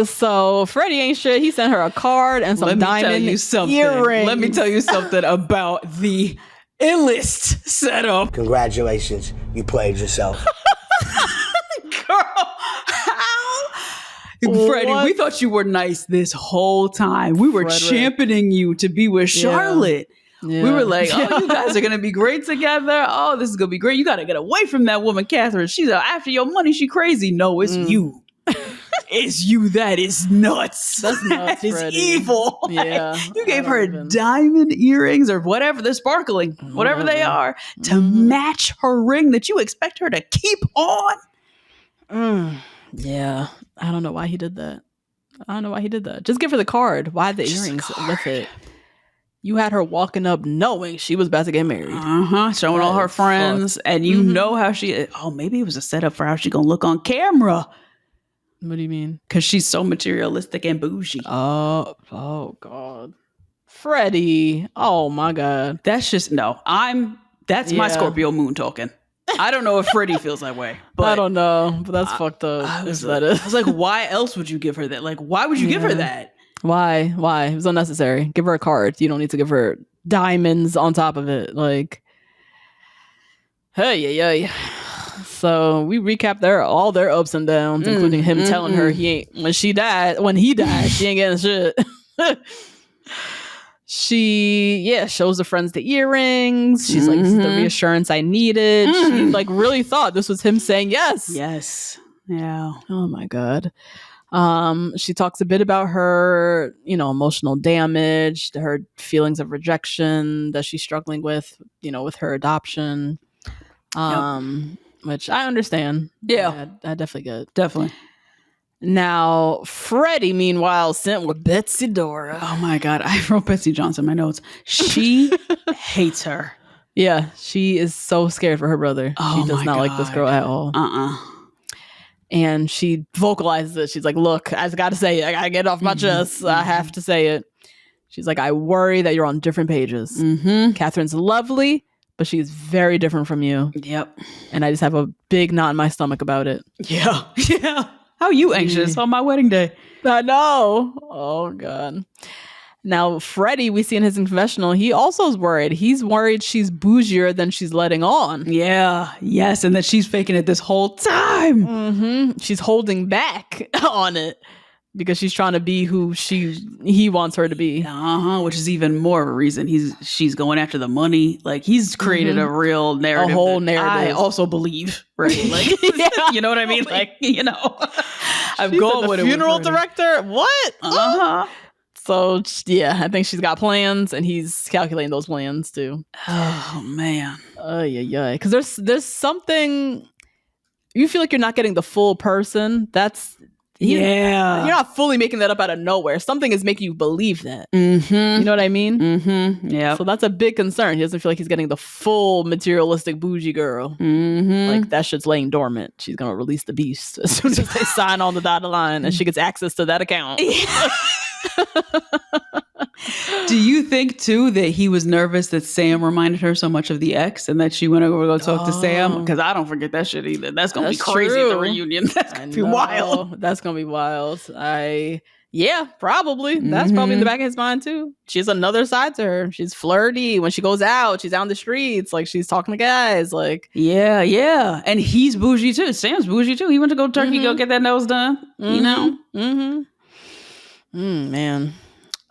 So Freddie ain't shit. He sent her a card and some diamond earrings. Let me tell you something about the illest setup. Congratulations, you played yourself. Girl, how? Freddie, we thought you were nice this whole time. We were championing you to be with Charlotte. Yeah. We were like, oh, you guys are going to be great together. Oh, this is going to be great. You got to get away from that woman, Catherine. She's after your money. She crazy. No, it's you. It's you that is nuts. That's nuts, that is Freddie. Evil. Yeah. You gave her diamond earrings or whatever. They're sparkling. Whatever they are to match her ring that you expect her to keep on. Yeah. I don't know why he did that. Just give her the card. Why the earrings with it? You had her walking up knowing she was about to get married. Showing all her friends. And you know how she... Oh, maybe it was a setup for how she going to look on camera. What do you mean? Because she's so materialistic and bougie. Oh, God. Freddie. Oh, my God. That's just... No, that's my Scorpio moon talking. I don't know if Freddie feels that way. But I don't know. But that's fucked up. I was like, why else would you give her that? Like, why would you give her that? Why? It was unnecessary. Give her a card. You don't need to give her diamonds on top of it. Like, hey. So we recap all their ups and downs, including him telling her when he died, she ain't getting shit. She shows the friends the earrings. She's like, this is the reassurance I needed. She like really thought this was him saying yes. Yes. Yeah. Oh my God. She talks a bit about her, emotional damage, her feelings of rejection that she's struggling with, with her adoption. Which I understand. Yeah. I definitely get. Definitely. Now, Freddie, meanwhile, sent with Betsy Dora. Oh my God. I wrote Betsy Johnson in my notes. She hates her. Yeah. She is so scared for her brother. Oh, she does not like this girl at all. And she vocalizes it. She's like, look, I just got to say it. I got to get it off my chest. I have to say it. She's like, I worry that you're on different pages. Catherine's lovely, but she's very different from you. Yep. And I just have a big knot in my stomach about it. Yeah. How are you anxious on my wedding day? I know. Oh, God. Now, Freddie, we see in his confessional, he also is worried. He's worried she's bougier than she's letting on. Yeah. Yes. And that she's faking it this whole time. She's holding back on it because she's trying to be who he wants her to be. Which is even more of a reason she's going after the money. Like, he's created a real narrative. A whole narrative. I also believe, right? Like, you know what I mean? Like, I'm going with it. Funeral director? What? So, yeah, I think she's got plans, and he's calculating those plans, too. Oh, man. Yeah. Because there's something... You feel like you're not getting the full person. You're not fully making that up out of nowhere. Something is making you believe that. You know what I mean? Yeah. So that's a big concern. He doesn't feel like he's getting the full materialistic bougie girl. Like, that shit's laying dormant. She's going to release the beast as soon as they sign on the dotted line and she gets access to that account. Do you think too that he was nervous that Sam reminded her so much of the ex and that she went over to go talk to Sam? Because I don't forget that shit either. That's gonna be crazy at the reunion. That's gonna be wild. That's gonna be wild. Probably. That's probably in the back of his mind too. She has another side to her. She's flirty when she goes out. She's out in the streets. Like, she's talking to guys. Like, yeah. And he's bougie too. Sam's bougie too. He went to go to Turkey, go get that nose done. Man.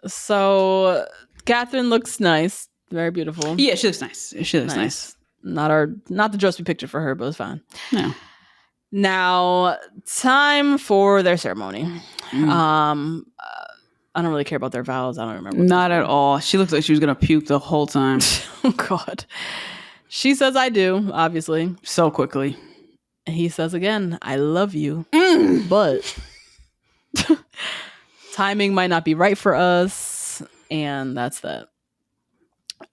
So Catherine looks nice, very beautiful. Yeah, she looks nice. She looks nice. Not the dress we pictured for her, but it's fine. No. Now, time for their ceremony. I don't really care about their vows. I don't remember. Not at all. She looks like she was gonna puke the whole time. Oh God. She says, "I do," obviously, so quickly. And he says again, "I love you," but. Timing might not be right for us, and that's that.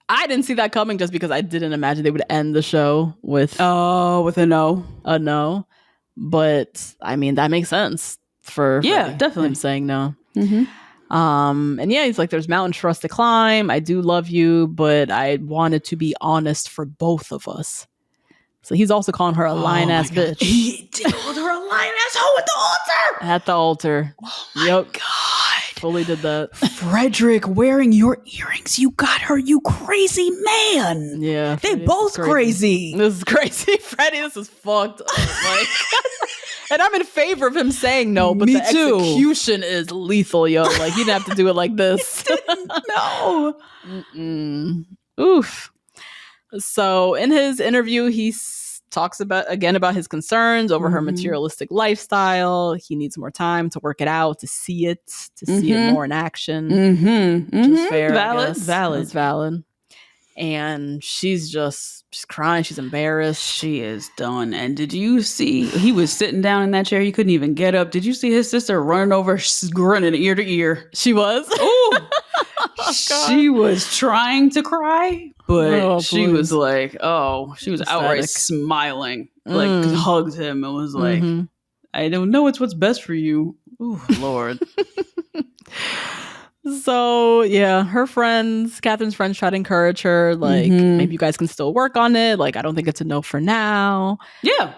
I didn't see that coming just because I didn't imagine they would end the show with a no. A no. But I mean, that makes sense for definitely him saying no. And he's like, there's mountains for us to climb. I do love you, but I wanted to be honest for both of us. So he's also calling her a lying ass bitch. He called her a lying asshole at the altar. At the altar. Oh my God. Fully did that. Frederick wearing your earrings. You got her, you crazy man. Yeah. They both crazy. This is crazy. Freddie, this is fucked up. Like, and I'm in favor of him saying no, but Me the too. execution is lethal, yo. Like, you didn't have to do it like this. No. Mm-mm. Oof. So in his interview, he talks about his concerns over her materialistic lifestyle. He needs more time to work it out, to see it more in action. Which is fair. Valid. It's valid. And she's crying. She's embarrassed. She is done. And did you see, he was sitting down in that chair. He couldn't even get up. Did you see his sister running over, grinning ear to ear? She was? Ooh. She was trying to cry, but she was like, she was outright smiling, like hugged him and was like, I don't know, it's what's best for you. Ooh, Lord. So yeah, Catherine's friends try to encourage her, like, maybe you guys can still work on it. Like, I don't think it's a no for now. Yeah.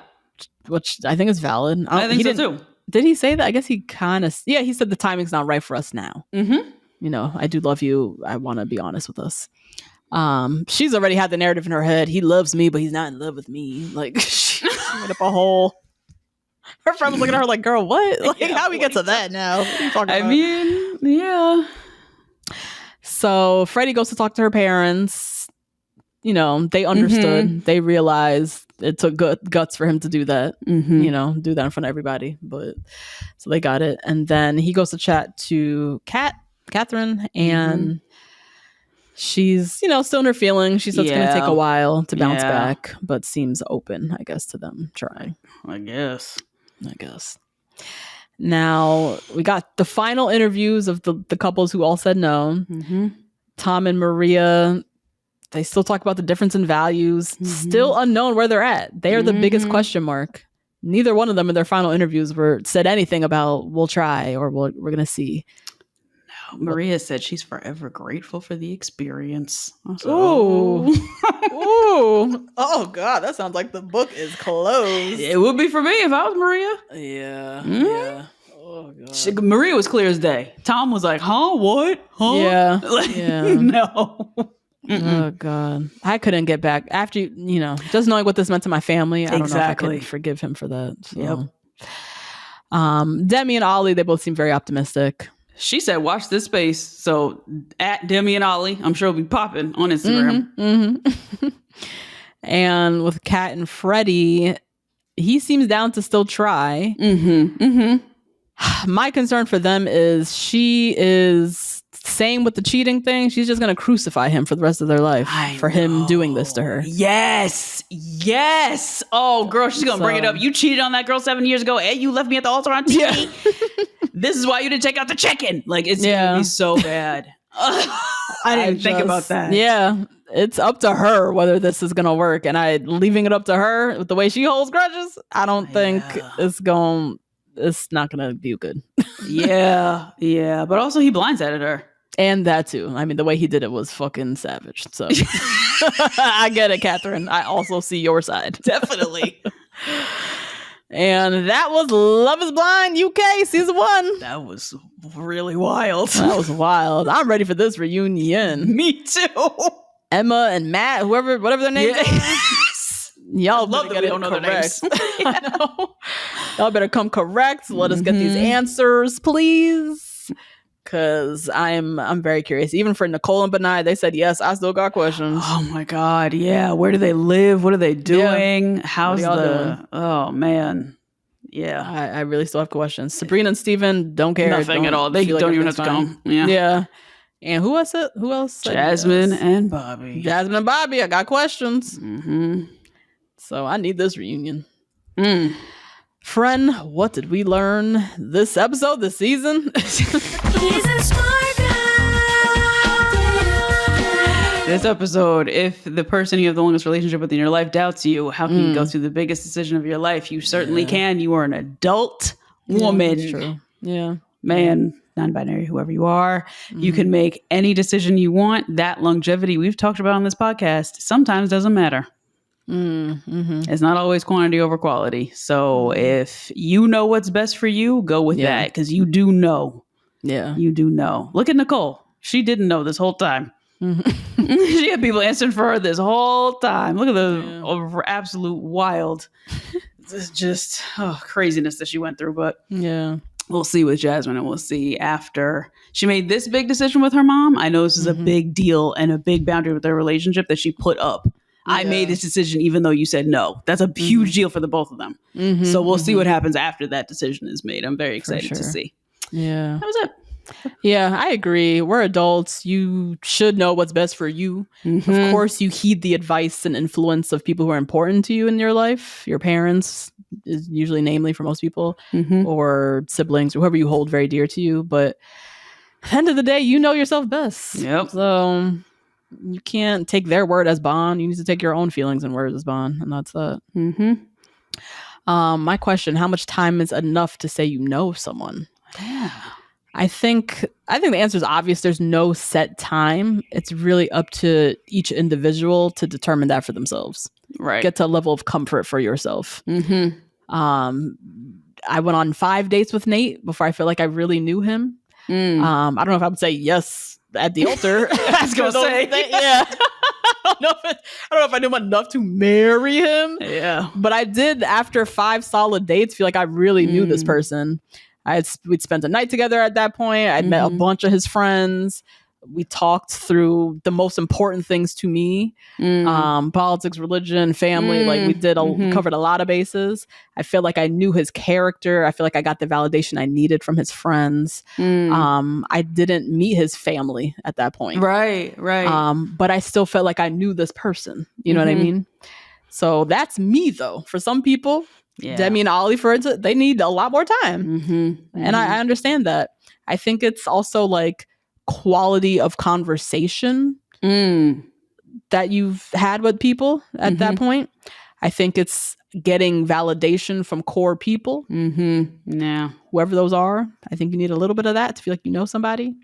Which I think is valid. I think so too. Did he say that? I guess he kind of, he said the timing's not right for us now. You know, I do love you. I want to be honest with us. She's already had the narrative in her head. He loves me, but he's not in love with me. Like, she made up a whole. Her friend was looking at her like, girl, what? Like, how we get to that now? What are you talking about? Mean, yeah. So Freddie goes to talk to her parents. You know, they understood. They realized it took guts for him to do that. You know, do that in front of everybody. But so they got it. And then he goes to chat to Catherine, and she's, you know, still in her feelings. She says it's going to take a while to bounce back, but seems open, I guess, to them trying. I guess. Now, we got the final interviews of the couples who all said no. Tom and Maria, they still talk about the difference in values. Still unknown where they're at. They are the biggest question mark. Neither one of them in their final interviews said anything about we'll try or we're going to see. Maria said she's forever grateful for the experience. Ooh. Ooh. Oh, God. That sounds like the book is closed. It would be for me if I was Maria. Yeah. Yeah. Oh, God. Maria was clear as day. Tom was like, huh? What? Huh? Yeah. Like, yeah. No. Oh, God. I couldn't get back. After, you know, just knowing what this meant to my family, I don't know if I could forgive him for that. So. Yep. Demi and Ollie, they both seem very optimistic. She said, watch this space. So at Demi and Ollie, I'm sure it'll be popping on Instagram. And with Kat and Freddie, he seems down to still try. My concern for them is she is same with the cheating thing. She's just going to crucify him for the rest of their life for him doing this to her. Yes. Oh, girl, she's going to bring it up. You cheated on that girl 7 years ago and you left me at the altar on TV. This is why you didn't take out the check-in. Like, it's going to be so bad. I didn't think about that. Yeah. It's up to her whether this is going to work. And leaving it up to her with the way she holds grudges, I don't think it's not going to be good. Yeah. But also he blindsided her. And that too. I mean, the way he did it was fucking savage. So I get it, Catherine. I also see your side. Definitely. And that was Love is Blind UK season 1. That was really wild. That was wild. I'm ready for this reunion. Me too. Emma and Matt, whatever their names are. Y'all love that we don't know their names. I know. Y'all better come correct. Let us get these answers, please. Because I'm very curious. Even for Nicole and Benai, they said yes. I still got questions. Oh my God. Yeah. Where do they live? What are they doing? How's doing? Oh man. Yeah. I really still have questions. Sabrina and Steven don't care. Nothing at all. They don't even have to come. Yeah. And who else? Jasmine and Bobby. I got questions. So I need this reunion. Friend, what did we learn this episode, this season? This episode, if the person you have the longest relationship with in your life doubts you, how can you go through the biggest decision of your life? You certainly can. You are an adult woman. That's true. Yeah. Man, non-binary, whoever you are, you can make any decision you want. That longevity we've talked about on this podcast sometimes doesn't matter. It's not always quantity over quality. So if you know what's best for you, go with that, because you do know. Yeah. You do know. Look at Nicole. She didn't know this whole time. She had people answering for her this whole time. Look at the absolute wild, just craziness that she went through. But we'll see with Jasmine, and we'll see after she made this big decision with her mom. I know this is a big deal and a big boundary with their relationship that she put up. I made this decision even though you said no. That's a huge deal for the both of them. So we'll see what happens after that decision is made. I'm very excited to see. Yeah. That was it. Yeah, I agree. We're adults. You should know what's best for you. Of course, you heed the advice and influence of people who are important to you in your life. Your parents is usually namely for most people, or siblings, or whoever you hold very dear to you. But at the end of the day, you know yourself best. Yep. So you can't take their word as bond. You need to take your own feelings and words as bond. And that's that. My question, how much time is enough to say you know someone? Yeah. I think the answer is obvious. There's no set time. It's really up to each individual to determine that for themselves. Right. Get to a level of comfort for yourself. I went on 5 dates with Nate before I felt like I really knew him. I don't know if I would say yes at the altar. I was gonna say, yeah. I don't know if I knew him enough to marry him. Yeah. But I did, after 5 solid dates, feel like I really knew this person. We'd spent a night together at that point. I'd met a bunch of his friends. We talked through the most important things to me. Politics, religion, family. Like we did covered a lot of bases. I feel like I knew his character. I feel like I got the validation I needed from his friends. I didn't meet his family at that point. Right. But I still felt like I knew this person. You know what I mean? So that's me, though. For some people, Demi and Ollie, for instance, they need a lot more time. And I understand that. I think it's also like quality of conversation that you've had with people at that point. I think it's getting validation from core people. Whoever those are. I think you need a little bit of that to feel like you know somebody.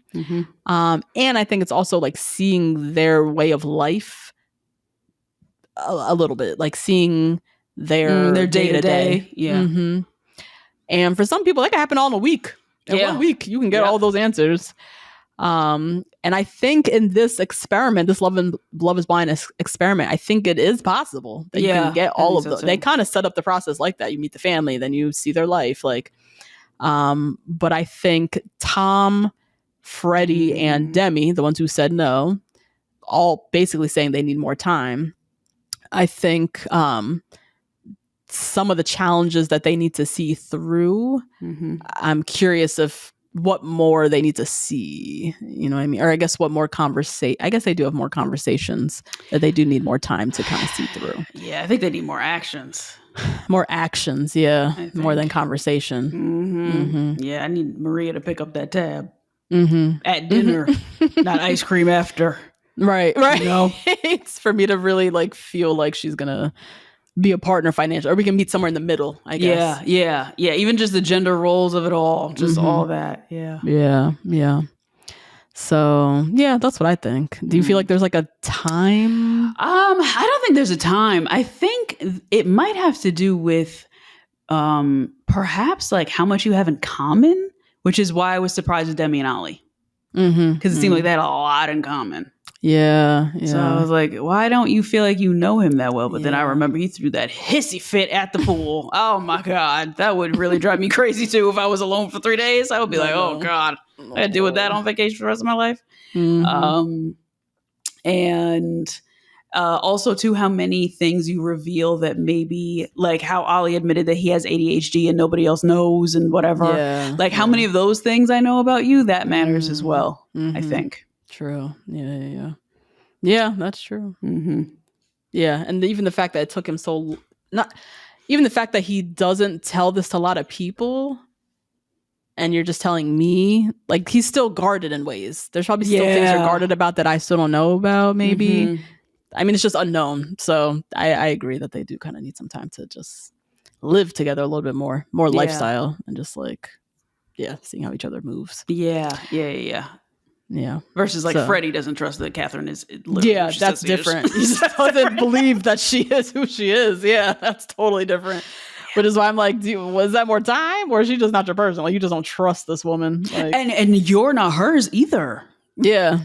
And I think it's also like seeing their way of life a little bit, like seeing their day to day. And for some people, that can happen all in a week. In 1 week, you can get all those answers. And I think in this experiment, this Love is Blind experiment, I think it is possible that you can get all of those. They kind of set up the process like that. You meet the family, then you see their life. Like, but I think Tom, Freddie, and Demi, the ones who said no, all basically saying they need more time. I think some of the challenges that they need to see through, I'm curious of what more they need to see, you know what I mean? Or I guess what more I guess they do have more conversations that they do need more time to kind of see through. Yeah, I think they need more actions. More actions, more than conversation. Yeah, I need Maria to pick up that tab at dinner, not ice cream after. Right. You know? It's for me to really like feel like she's gonna be a partner financially, or we can meet somewhere in the middle, I guess. Yeah. Even just the gender roles of it all, just all that. Yeah. So yeah, that's what I think. Do you feel like there's like a time? I don't think there's a time. I think it might have to do with perhaps like how much you have in common, which is why I was surprised with Demi and Ollie. Because it seemed like they had a lot in common. Yeah. So I was like, why don't you feel like you know him that well? But then I remember he threw that hissy fit at the pool. Oh my God. That would really drive me crazy too. If I was alone for 3 days, I would be like, oh God, I had to deal with that on vacation for the rest of my life. And also too, how many things you reveal that maybe like how Ollie admitted that he has ADHD and nobody else knows and whatever. How many of those things I know about you, that matters as well, I think. True. Yeah, that's true. Yeah, and even the fact that it took him even the fact that he doesn't tell this to a lot of people, and you're just telling me, like, he's still guarded in ways. There's probably still things you're guarded about that I still don't know about, maybe. I mean, it's just unknown. So I agree that they do kind of need some time to just live together a little bit more lifestyle, and just like, seeing how each other moves. Yeah. Yeah. Versus like So- Freddie doesn't trust that Catherine is. Literally Yeah, who she that's says she is. different. He just doesn't believe that she is who she is. Yeah, that's totally different. Which is why I'm like, was that more time, or is she just not your person? Like, you just don't trust this woman. Like, And you're not hers either. yeah.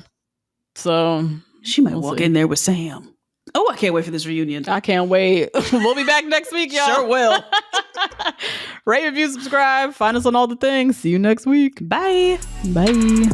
So She might We'll walk see. in there with Sam. Oh, I can't wait for this reunion. I can't wait. We'll be back next week, y'all. Sure will. Rate, review, subscribe. Find us on all the things. See you next week. Bye. Bye.